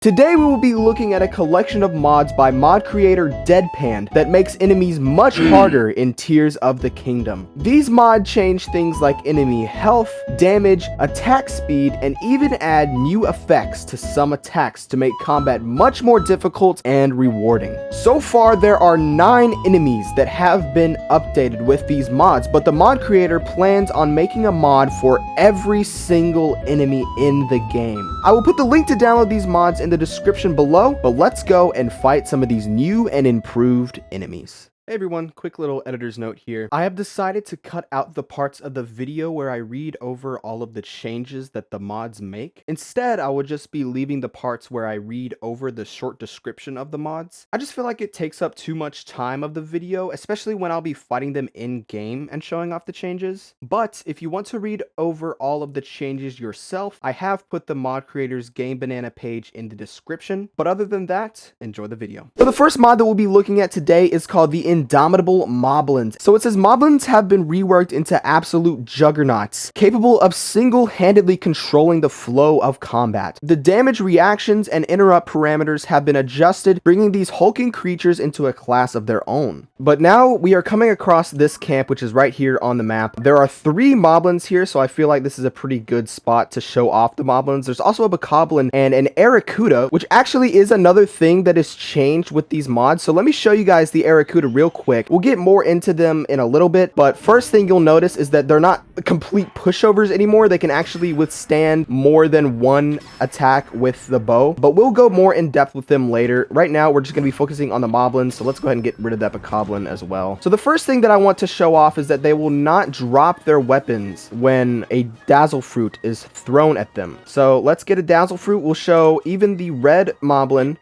Today we will be looking at a collection of mods by mod creator Deadpan that makes enemies much harder in Tears of the Kingdom. These mods change things like enemy health, damage, attack speed, and even add new effects to some attacks to make combat much more difficult and rewarding. So far there are 9 enemies that have been updated with these mods, but the mod creator plans on making a mod for every single enemy in the game. I will put the link to download these mods in the description below, but let's go and fight some of these new and improved enemies. Hey everyone, quick little editor's note here. I have decided to cut out the parts of the video where I read over all of the changes that the mods make. Instead, I will just be leaving the parts where I read over the short description of the mods. I just feel like it takes up too much time of the video, especially when I'll be fighting them in game and showing off the changes. But if you want to read over all of the changes yourself, I have put the mod creator's Game Banana page in the description. But other than that, enjoy the video. So the first mod that we'll be looking at today is called the Indomitable Moblins. So it says Moblins have been reworked into absolute juggernauts, capable of single-handedly controlling the flow of combat. The damage reactions and interrupt parameters have been adjusted, bringing these hulking creatures into a class of their own. But now we are coming across this camp, which is right here on the map. There are 3 Moblins here, so I feel like this is a pretty good spot to show off the Moblins. There's also a Bokoblin and an Aerocuda, which actually is another thing that is changed with these mods. So let me show you guys the Aerocuda real quick. We'll get more into them in a little bit, but first thing you'll notice is that they're not complete pushovers anymore. They can actually withstand more than one attack with the bow, but we'll go more in depth with them later. Right now, we're just going to be focusing on the Moblins, so let's go ahead and get rid of that Bokoblin as well. So the first thing that I want to show off is that they will not drop their weapons when a Dazzle Fruit is thrown at them. So let's get a Dazzle Fruit. We'll show even the red Moblin.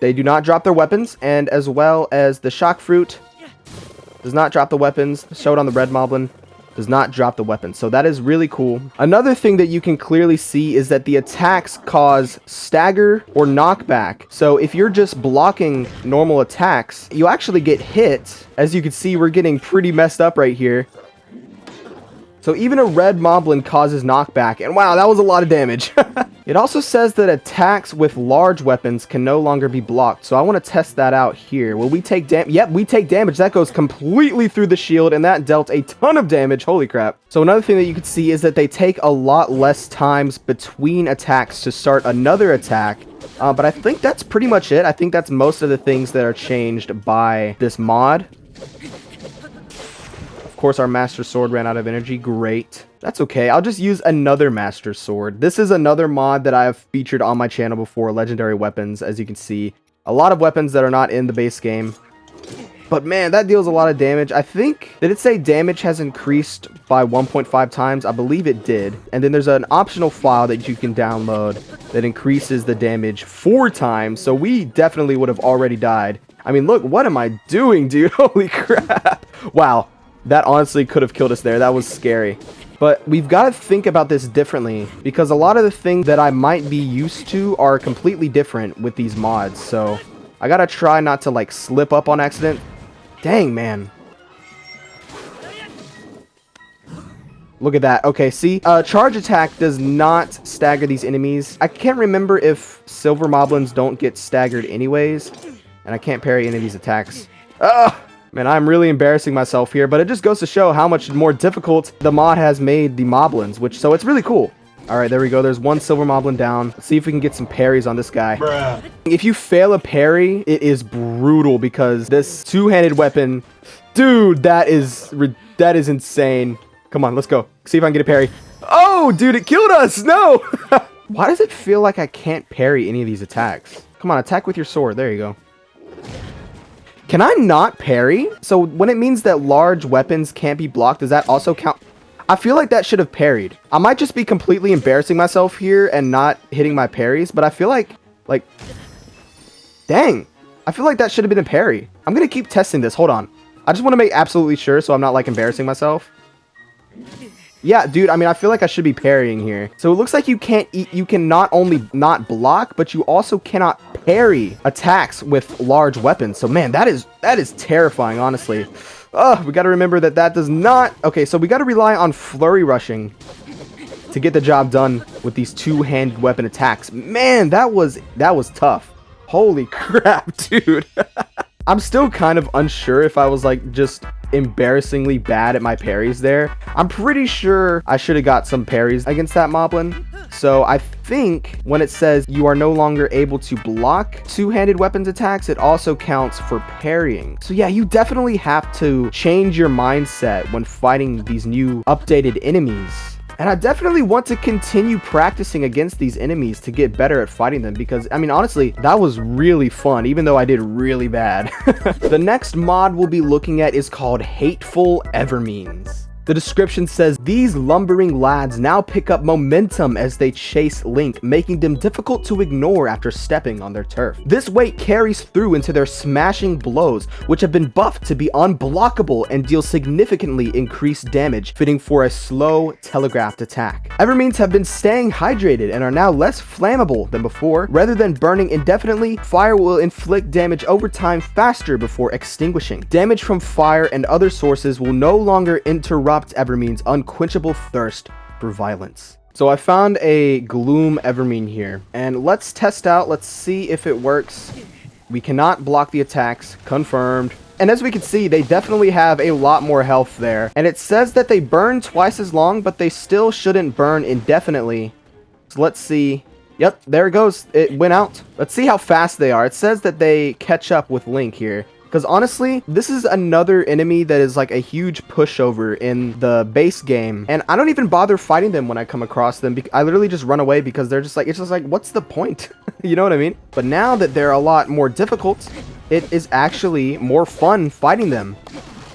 They do not drop their weapons, and as well as the Shock Fruit does not drop the weapons. Showed on the red Moblin does not drop the weapons. So that is really cool. Another thing that you can clearly see is that the attacks cause stagger or knockback. So if you're just blocking normal attacks, you actually get hit. As you can see, we're getting pretty messed up right here. So even a red Moblin causes knockback, and wow, that was a lot of damage. It also says that attacks with large weapons can no longer be blocked, so I want to test that out here. Will we take damage? Yep, we take damage. That goes completely through the shield, and that dealt a ton of damage. Holy crap. So another thing that you can see is that they take a lot less times between attacks to start another attack. But I think that's pretty much it. I think that's most of the things that are changed by this mod. Of course, our Master Sword ran out of energy. Great. That's okay. I'll just use another Master Sword. This is another mod that I have featured on my channel before, legendary weapons, as you can see. A lot of weapons that are not in the base game. But man, that deals a lot of damage. I think, did it say damage has increased by 1.5 times? I believe it did. And then there's an optional file that you can download that increases the damage 4 times. So we definitely would have already died. I mean, look, what am I doing, dude? Holy crap. Wow. That honestly could have killed us there. That was scary. But we've got to think about this differently, because a lot of the things that I might be used to are completely different with these mods. So I got to try not to like slip up on accident. Dang, man. Look at that. Okay, see? Charge attack does not stagger these enemies. I can't remember if silver Moblins don't get staggered anyways. And I can't parry any of these attacks. Ugh! Man, I'm really embarrassing myself here, but it just goes to show how much more difficult the mod has made the Moblins, so it's really cool. Alright, there we go. There's one silver Moblin down. Let's see if we can get some parries on this guy. Bruh. If you fail a parry, it is brutal, because this two-handed weapon, dude, that is insane. Come on, let's go. See if I can get a parry. Oh, dude, it killed us. No. Why does it feel like I can't parry any of these attacks? Come on, attack with your sword. There you go. Can I not parry? So when it means that large weapons can't be blocked, does that also count? I feel like that should have parried. I might just be completely embarrassing myself here and not hitting my parries, but I feel like, dang. I feel like that should have been a parry. I'm going to keep testing this. Hold on. I just want to make absolutely sure so I'm not like embarrassing myself. Yeah, dude, I mean, I feel like I should be parrying here. So it looks like you can not only not block, but you also cannot parry attacks with large weapons. So man, that is terrifying, honestly. We got to remember that does not... Okay, so we got to rely on flurry rushing to get the job done with these two-handed weapon attacks. Man, that was tough. Holy crap, dude. I'm still kind of unsure if I was like just embarrassingly bad at my parries there. I'm pretty sure I should have got some parries against that moblin. So I think when it says you are no longer able to block two-handed weapons attacks, it also counts for parrying. So yeah, you definitely have to change your mindset when fighting these new updated enemies. And I definitely want to continue practicing against these enemies to get better at fighting them, because, I mean, honestly, that was really fun, even though I did really bad. The next mod we'll be looking at is called Hateful Evermeans. The description says, these lumbering lads now pick up momentum as they chase Link, making them difficult to ignore after stepping on their turf. This weight carries through into their smashing blows, which have been buffed to be unblockable and deal significantly increased damage, fitting for a slow, telegraphed attack. Evermeans have been staying hydrated and are now less flammable than before. Rather than burning indefinitely, fire will inflict damage over time faster before extinguishing. Damage from fire and other sources will no longer interrupt Evermean's unquenchable thirst for violence. So I found a Gloom Evermean here, and let's test out, let's see if it works. We cannot block the attacks, confirmed. And as we can see, they definitely have a lot more health there. And it says that they burn twice as long, but they still shouldn't burn indefinitely. So let's see. Yep, there it goes. It went out. Let's see how fast they are. It says that they catch up with Link here. Because honestly, this is another enemy that is like a huge pushover in the base game. And I don't even bother fighting them when I come across them. I literally just run away because they're just like, it's just like, what's the point? You know what I mean? But now that they're a lot more difficult, it is actually more fun fighting them.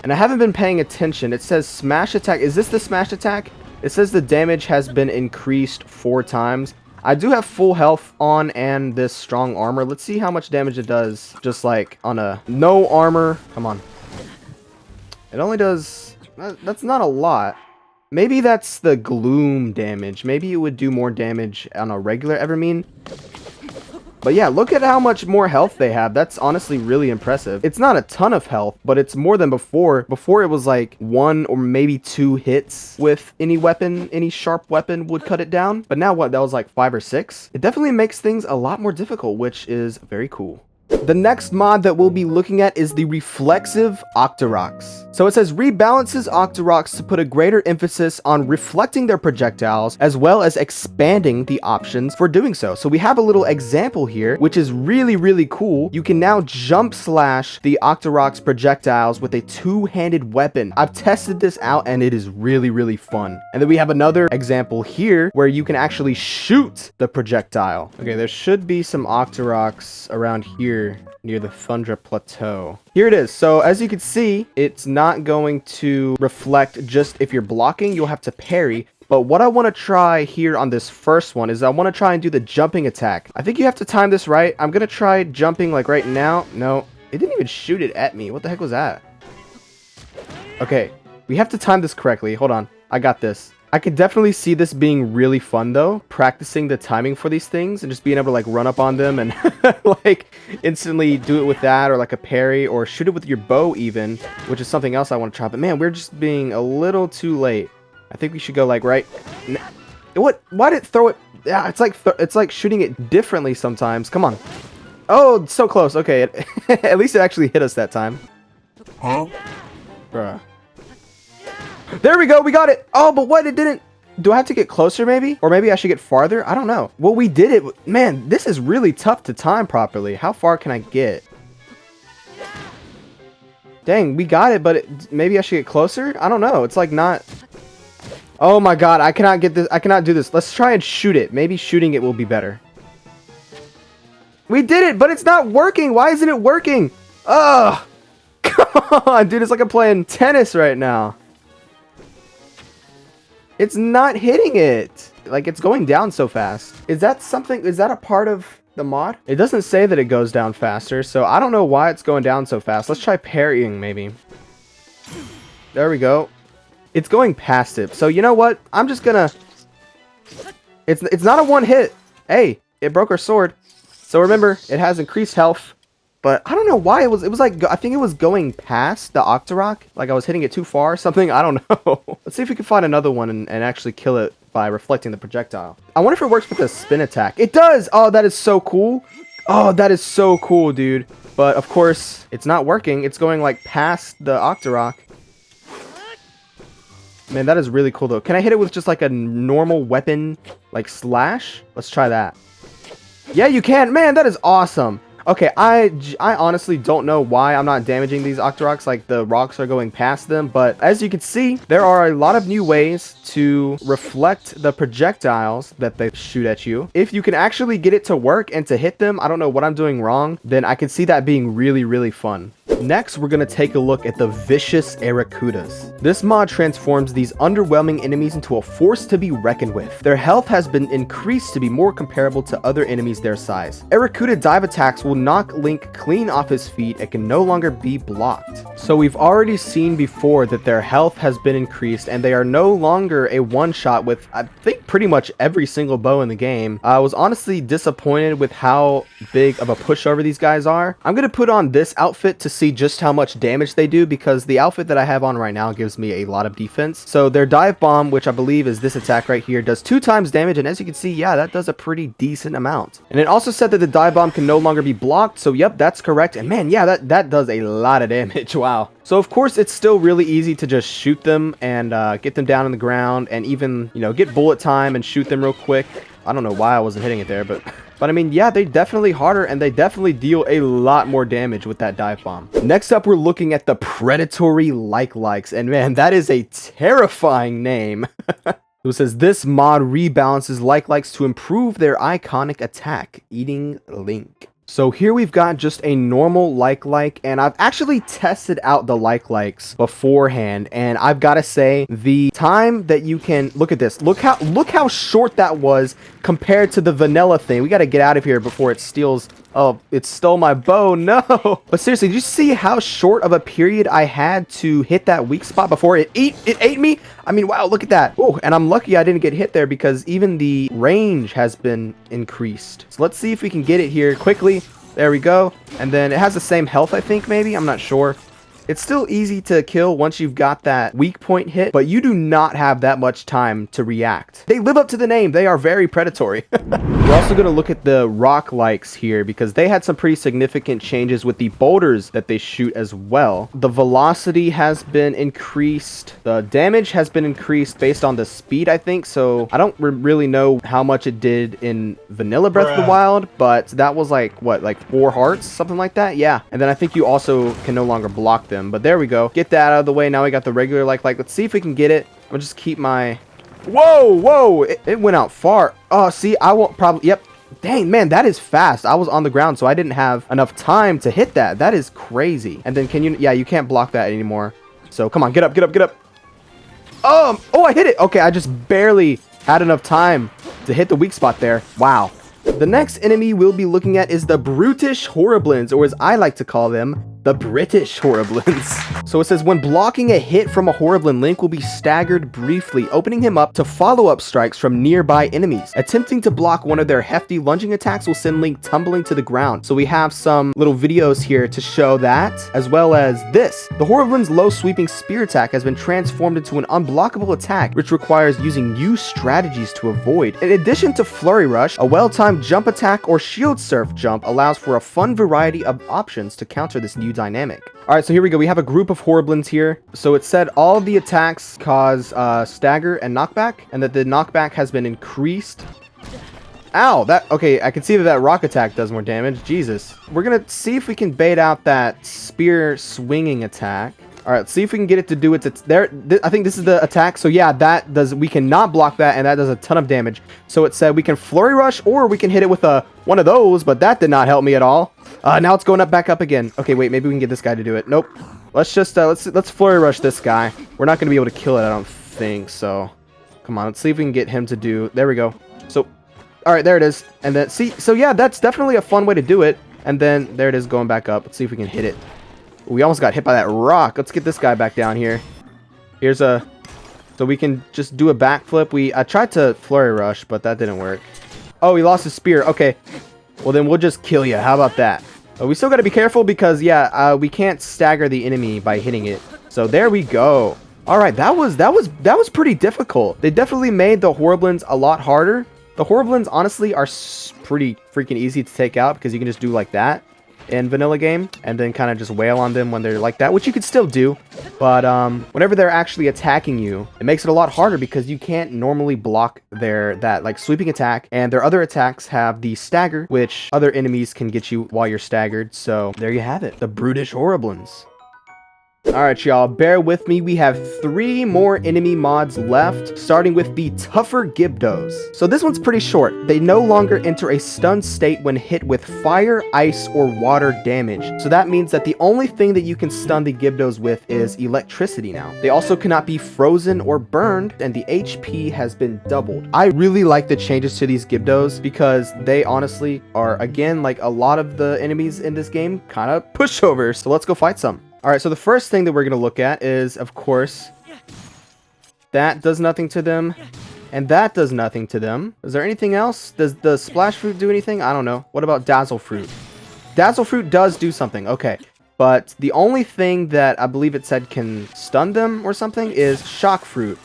And I haven't been paying attention. It says smash attack. Is this the smash attack? It says the damage has been increased 4 times. I do have full health on and this strong armor. Let's see how much damage it does just like on a no armor. Come on. It only does... That's not a lot. Maybe that's the gloom damage. Maybe it would do more damage on a regular Evermean. But yeah, look at how much more health they have. That's honestly really impressive. It's not a ton of health, but it's more than before. Before it was like 1 or maybe 2 hits with any weapon, any sharp weapon would cut it down. But now what? That was like 5 or 6. It definitely makes things a lot more difficult, which is very cool. The next mod that we'll be looking at is the Reflexive Octoroks. So it says rebalances Octoroks to put a greater emphasis on reflecting their projectiles, as well as expanding the options for doing so. So we have a little example here, which is really, really cool. You can now jump slash the Octoroks projectiles with a 2-handed weapon. I've tested this out and it is really, really fun. And then we have another example here where you can actually shoot the projectile. Okay, there should be some Octoroks around here near the Thundra Plateau. Here it is. So as you can see, it's not going to reflect just if you're blocking, you'll have to parry. But what I want to try here on this first one is I want to try and do the jumping attack. I think you have to time this right. I'm going to try jumping like right now. No, it didn't even shoot it at me. What the heck was that? Okay, we have to time this correctly. Hold on. I got this. I could definitely see this being really fun though, practicing the timing for these things and just being able to like run up on them and like instantly do it with that, or like a parry, or shoot it with your bow even, which is something else I want to try. But man, we're just being a little too late. I think we should go like right. What? Why did it throw it? Yeah, it's like shooting it differently sometimes. Come on. Oh, so close. Okay, at least it actually hit us that time. Huh? Bruh. There we go, we got it. Oh, but what? It didn't... Do I have to get closer maybe? Or maybe I should get farther? I don't know. Well, we did it. Man, this is really tough to time properly. How far can I get? Dang, we got it, but maybe I should get closer? I don't know. It's like not... Oh my god, I cannot get this. I cannot do this. Let's try and shoot it. Maybe shooting it will be better. We did it, but it's not working. Why isn't it working? Ugh. Come on, dude. It's like I'm playing tennis right now. It's not hitting it. Like, it's going down so fast. Is that something? Is that a part of the mod? It doesn't say that it goes down faster, so I don't know why it's going down so fast. Let's try parrying, maybe. There we go. It's going past it. So, you know what? I'm just gonna... It's not a one hit. Hey, it broke our sword. So, remember, it has increased health. But I don't know why it was like, I think it was going past the Octorok. Like I was hitting it too far or something. I don't know. Let's see if we can find another one and actually kill it by reflecting the projectile. I wonder if it works with a spin attack. It does! Oh, that is so cool. Oh, that is so cool, dude. But, of course, it's not working. It's going, like, past the Octorok. Man, that is really cool, though. Can I hit it with just, like, a normal weapon, like, slash? Let's try that. Yeah, you can. Man, that is awesome. Okay, I honestly don't know why I'm not damaging these Octoroks, like the rocks are going past them, but as you can see, there are a lot of new ways to reflect the projectiles that they shoot at you. If you can actually get it to work and to hit them, I don't know what I'm doing wrong, then I can see that being really, really fun. Next, we're going to take a look at the Vicious Aerocudas. This mod transforms these underwhelming enemies into a force to be reckoned with. Their health has been increased to be more comparable to other enemies their size. Aerocuda dive attacks will knock Link clean off his feet and can no longer be blocked. So we've already seen before that their health has been increased and they are no longer a one-shot with, I think, pretty much every single bow in the game. I was honestly disappointed with how big of a pushover these guys are. I'm going to put on this outfit to see just how much damage they do, because the outfit that I have on right now gives me a lot of defense. So their dive bomb, which I believe is this attack right here, does 2 times damage, and as you can see, yeah, that does a pretty decent amount. And it also said that the dive bomb can no longer be blocked, so yep, that's correct. And man, yeah, that does a lot of damage. Wow. So of course it's still really easy to just shoot them and get them down on the ground, and even, you know, get bullet time and shoot them real quick. I don't know why I wasn't hitting it there, but I mean, yeah, they're definitely harder and they definitely deal a lot more damage with that dive bomb. Next up, we're looking at the Predatory Likes, and man, that is a terrifying name. It says this mod rebalances likes to improve their iconic attack, eating Link. So here we've got just a normal like, and I've actually tested out the likes beforehand, and I've got to say, the time that you can look at this, look how short that was compared to the vanilla thing. We got to get out of here before it steals. Oh, it stole my bow. No. But seriously, did you see how short of a period I had to hit that weak spot before it ate me? I mean, wow, look at that. Oh, and I'm lucky I didn't get hit there because even the range has been increased. So let's see if we can get it here quickly. There we go. And then it has the same health, I think, maybe. I'm not sure. It's still easy to kill once you've got that weak point hit, but you do not have that much time to react. They live up to the name. They are very predatory. We're also going to look at the rock likes here because they had some pretty significant changes with the boulders that they shoot as well. The velocity has been increased. The damage has been increased based on the speed, I think. So I don't really know how much it did in Vanilla Breath of the Wild, but that was like, what, like 4 hearts? Something like that? Yeah. And then I think you also can no longer block them. But there we go. Get that out of the way. Now we got the regular like. Let's see if we can get it. I'll just keep my... Whoa! It went out far. Oh, see, I won't probably... Yep. Dang, man, that is fast. I was on the ground, so I didn't have enough time to hit that. That is crazy. And then can you... Yeah, you can't block that anymore. So, come on. Get up. Oh, I hit it. Okay, I just barely had enough time to hit the weak spot there. Wow. The next enemy we'll be looking at is the Brutish Horriblins, or as I like to call them, the British Horriblins. So it says, when blocking a hit from a Horriblin, Link will be staggered briefly, opening him up to follow-up strikes from nearby enemies. Attempting to block one of their hefty lunging attacks will send Link tumbling to the ground. So we have some little videos here to show that, as well as this. The Horriblin's low sweeping spear attack has been transformed into an unblockable attack, which requires using new strategies to avoid. In addition to Flurry Rush, a well-timed jump attack or Shield Surf jump allows for a fun variety of options to counter this new dynamic. All right, so here we go. We have a group of Horriblins here. So it said all of the attacks cause stagger and knockback, and that the knockback has been increased. Ow, okay, I can see that rock attack does more damage. Jesus. We're gonna see if we can bait out that spear swinging attack. All right, let's see if we can get it to do its there. I think this is the attack. So yeah, we cannot block that, and that does a ton of damage. So it said we can Flurry Rush, or we can hit it with one of those, but that did not help me at all. Now it's going back up again. Okay, wait, maybe we can get this guy to do it. Nope. Let's just let's Flurry Rush this guy. We're not going to be able to kill it, I don't think. So come on, let's see if we can get him to do. There we go. So all right, there it is. And then see, so yeah, that's definitely a fun way to do it. And then there it is going back up. Let's see if we can hit it. We almost got hit by that rock. Let's get this guy back down here. Here's so we can just do a backflip. I tried to Flurry Rush, but that didn't work. Oh, he lost his spear. Okay. Well, then we'll just kill you. How about that? We still got to be careful because, yeah, we can't stagger the enemy by hitting it. So there we go. All right, that was pretty difficult. They definitely made the Horriblins a lot harder. The Horriblins, honestly, are pretty freaking easy to take out because you can just do like that in vanilla game and then kind of just wail on them when they're like that, which you could still do. But whenever they're actually attacking you, it makes it a lot harder because you can't normally block that like sweeping attack, and their other attacks have the stagger, which other enemies can get you while you're staggered. So there you have it, the Brutish Horriblins. Alright, y'all, bear with me. We have 3 more enemy mods left, starting with the tougher Gibdos. So this one's pretty short. They no longer enter a stunned state when hit with fire, ice, or water damage. So that means that the only thing that you can stun the Gibdos with is electricity now. They also cannot be frozen or burned, and the HP has been doubled. I really like the changes to these Gibdos because they honestly are, again, like a lot of the enemies in this game, kind of pushovers. So let's go fight some. Alright, so the first thing that we're going to look at is, of course, that does nothing to them, and that does nothing to them. Is there anything else? Does the Splash Fruit do anything? I don't know. What about Dazzle Fruit? Dazzle Fruit does do something, okay. But the only thing that I believe it said can stun them or something is Shock Fruit.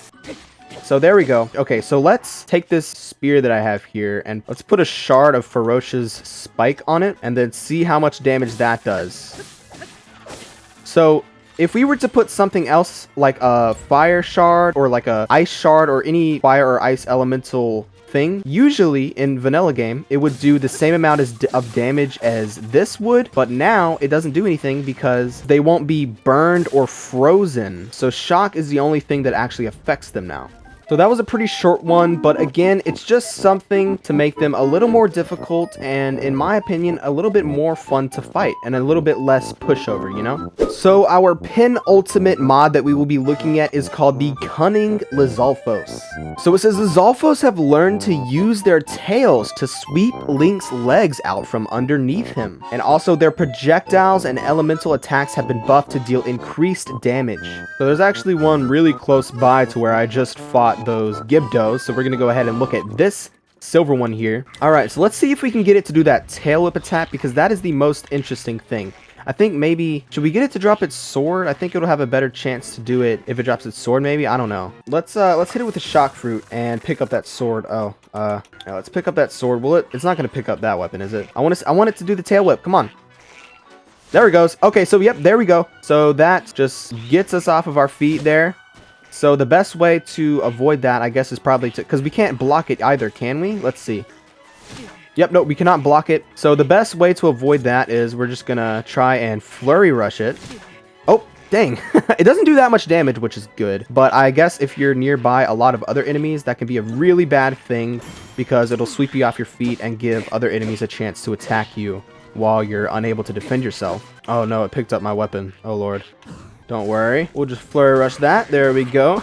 So there we go. Okay, so let's take this spear that I have here, and let's put a shard of Ferocious Spike on it, and then see how much damage that does. So, if we were to put something else, like a fire shard, or like a ice shard, or any fire or ice elemental thing, usually in vanilla game, it would do the same amount of damage as this would, but now it doesn't do anything because they won't be burned or frozen. So shock is the only thing that actually affects them now. So that was a pretty short one, but again, it's just something to make them a little more difficult and, in my opinion, a little bit more fun to fight and a little bit less pushover, you know? So our penultimate mod that we will be looking at is called the Cunning Lizalfos. So it says Lizalfos have learned to use their tails to sweep Link's legs out from underneath him. And also their projectiles and elemental attacks have been buffed to deal increased damage. So there's actually one really close by to where I just fought those Gibdos, so we're gonna go ahead and look at this silver one here. All right, so let's see if we can get it to do that tail whip attack, because that is the most interesting thing. I think maybe, should we get it to drop its sword? I think it'll have a better chance to do it if it drops its sword, maybe. I don't know. Let's hit it with the shock fruit and pick up that sword. Yeah, let's pick up that sword. It's not gonna pick up that weapon, is it? I want it to do the tail whip. Come on. There it goes. Okay, so yep, there we go. So that just gets us off of our feet there. So the best way to avoid that, I guess, is probably to... because we can't block it either, can we? Let's see. Yep, no, we cannot block it. So the best way to avoid that is we're just gonna try and flurry rush it. Oh, dang. It doesn't do that much damage, which is good. But I guess if you're nearby a lot of other enemies, that can be a really bad thing because it'll sweep you off your feet and give other enemies a chance to attack you while you're unable to defend yourself. Oh, no, it picked up my weapon. Oh, Lord. Don't worry. We'll just flurry rush that. There we go.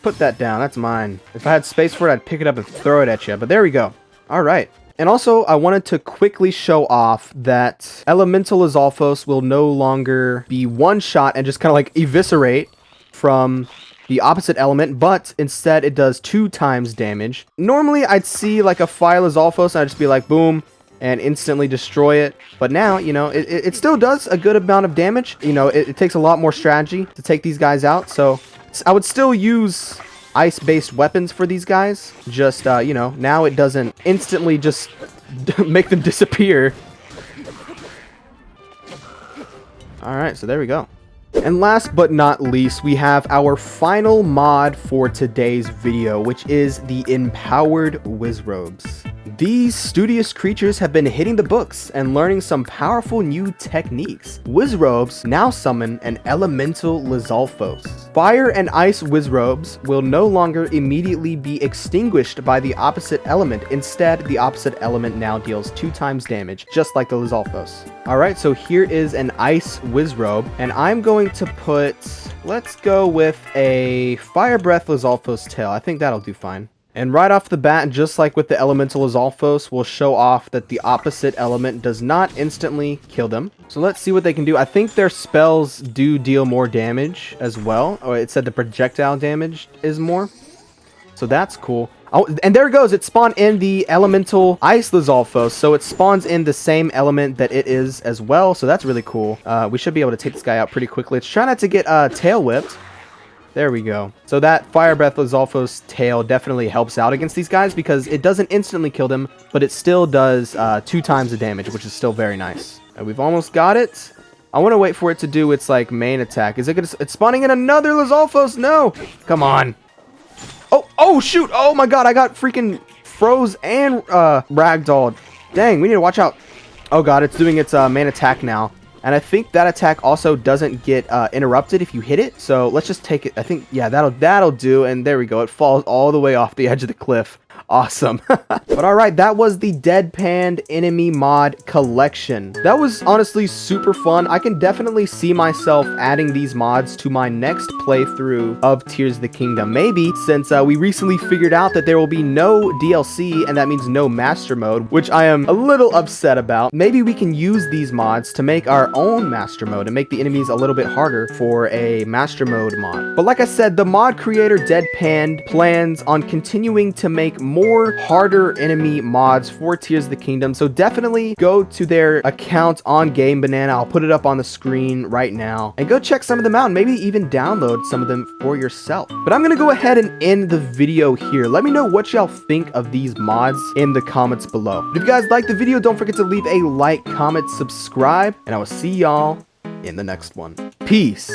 Put that down. That's mine. If I had space for it, I'd pick it up and throw it at you. But there we go. All right. And also, I wanted to quickly show off that Elemental Lizalfos will no longer be one shot and just kind of like eviscerate from the opposite element, but instead it does 2 times damage. Normally, I'd see like a Fire Lizalfos and I'd just be like, boom, and instantly destroy it. But now, you know, it still does a good amount of damage. You know, it takes a lot more strategy to take these guys out. So I would still use ice-based weapons for these guys. Just, you know, now it doesn't instantly just make them disappear. Alright, so there we go. And last but not least, we have our final mod for today's video, which is the Empowered Wizzrobes. These studious creatures have been hitting the books and learning some powerful new techniques. Wizzrobes now summon an Elemental Lizalfos. Fire and Ice Wizzrobes will no longer immediately be extinguished by the opposite element. Instead, the opposite element now deals 2 times damage, just like the Lizalfos. Alright, so here is an Ice Wizzrobe, and I'm going to put... let's go with a Fire Breath Lizalfos tail. I think that'll do fine. And right off the bat, just like with the Elemental Lizalfos, we'll show off that the opposite element does not instantly kill them. So let's see what they can do. I think their spells do deal more damage as well. Oh, it said the projectile damage is more. So that's cool. Oh, and there it goes. It spawned in the Elemental Ice Lizalfos. So it spawns in the same element that it is as well. So that's really cool. We should be able to take this guy out pretty quickly. Let's try not to get tail whipped. There we go. So that Fire Breath Lizalfos tail definitely helps out against these guys because it doesn't instantly kill them, but it still does 2 times the damage, which is still very nice. And we've almost got it. I want to wait for it to do its like main attack. Is it gonna? It's spawning in another Lizalfos. No, come on. Oh shoot! Oh my god! I got freaking froze and ragdolled. Dang, we need to watch out. Oh god, it's doing its main attack now. And I think that attack also doesn't get interrupted if you hit it. So let's just take it. I think, yeah, that'll do. And there we go. It falls all the way off the edge of the cliff. Awesome. But all right, that was the Deadpanned Enemy Mod Collection. That was honestly super fun. I can definitely see myself adding these mods to my next playthrough of Tears of the Kingdom. Maybe since we recently figured out that there will be no DLC, and that means no Master Mode, which I am a little upset about. Maybe we can use these mods to make our own Master Mode and make the enemies a little bit harder for a Master Mode mod. But like I said, the mod creator Deadpanned plans on continuing to make more harder enemy mods for Tears of the Kingdom, so definitely go to their account on Game Banana. I'll put it up on the screen right now, and go check some of them out, and maybe even download some of them for yourself. But I'm gonna go ahead and end the video here. Let me know what y'all think of these mods in the comments below. If you guys liked the video, don't forget to leave a like, comment, subscribe, and I will see y'all in the next one. Peace.